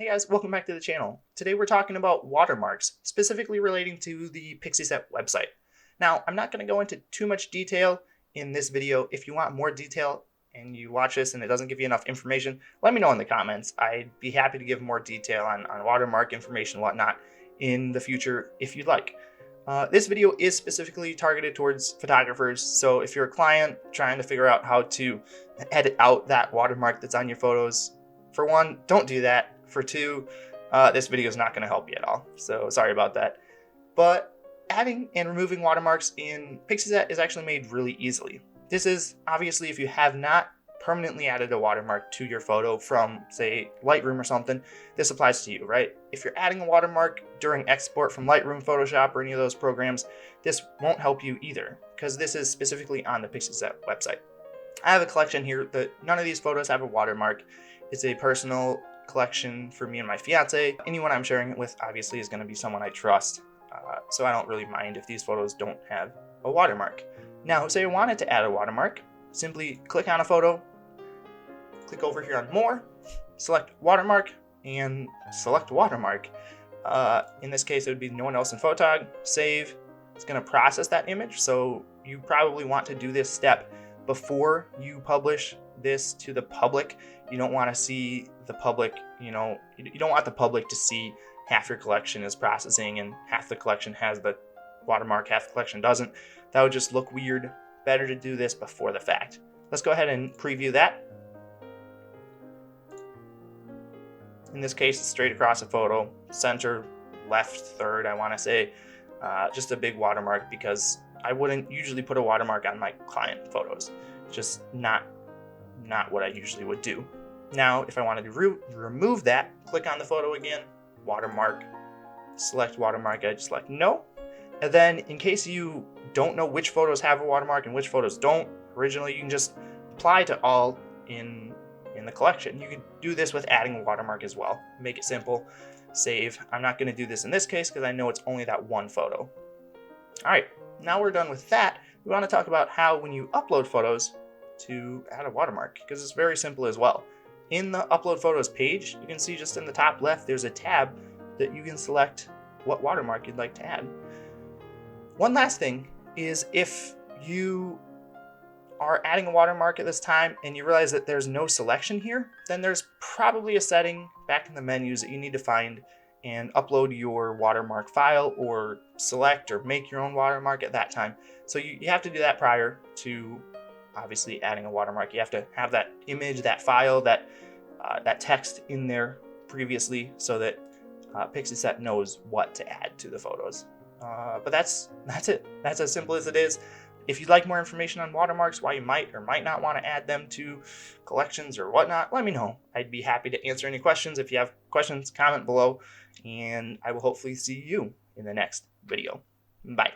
Hey guys, welcome back to the channel. Today we're talking about watermarks, specifically relating to the Pixieset website. Now, I'm not going to go into too much detail in this video. If you want more detail and you watch this and it doesn't give you enough information, let me know in the comments. I'd be happy to give more detail on watermark information and whatnot in the future if you'd like. This video is specifically targeted towards photographers, so if you're a client trying to figure out how to edit out that watermark that's on your photos, for one, don't do that. For two, this video is not going to help you at all, so sorry about that. But adding and removing watermarks in Pixieset is actually made really easily. This is obviously if you have not permanently added a watermark to your photo from, say, Lightroom or something, this applies to you, right? If you're adding a watermark during export from Lightroom, Photoshop, or any of those programs, this won't help you either, because this is specifically on the Pixieset website. I have a collection here that none of these photos have a watermark. It's a personal collection for me and my fiance. Anyone I'm sharing it with obviously is going to be someone I trust, so I don't really mind if these photos don't have a watermark. Now, say I wanted to add a watermark, simply click on a photo, click over here on More, select Watermark, and select Watermark. In this case, it would be No One Else in Photog. Save. It's going to process that image, so you probably want to do this step before you publish this to the public. You don't want to see the public, you don't want the public to see half your collection is processing and half the collection has the watermark, half the collection doesn't. That would just look weird. Better to do this before the fact. Let's go ahead and preview that. In this case, it's straight across a photo, center, left, third, I want to say. Just a big watermark because I wouldn't usually put a watermark on my client photos. Just not what I usually would do. Now, if I wanted to remove that, click on the photo again, watermark, select watermark, I just select no. And then in case you don't know which photos have a watermark and which photos don't, originally you can just apply to all in the collection. You can do this with adding a watermark as well. Make it simple, save. I'm not going to do this in this case because I know it's only that one photo. All right, now we're done with that. We want to talk about how when you upload photos to add a watermark, because it's very simple as well. In the upload photos page, you can see just in the top left, there's a tab that you can select what watermark you'd like to add. One last thing is if you are adding a watermark at this time and you realize that there's no selection here, then there's probably a setting back in the menus that you need to find and upload your watermark file or select or make your own watermark at that time. So you have to do that prior to obviously adding a watermark. You have to have that image, that file, that text in there previously so that Pixieset knows what to add to the photos. But that's it. That's as simple as it is. If you'd like more information on watermarks, why you might or might not want to add them to collections or whatnot, let me know. I'd be happy to answer any questions. If you have questions, comment below, and I will hopefully see you in the next video. Bye.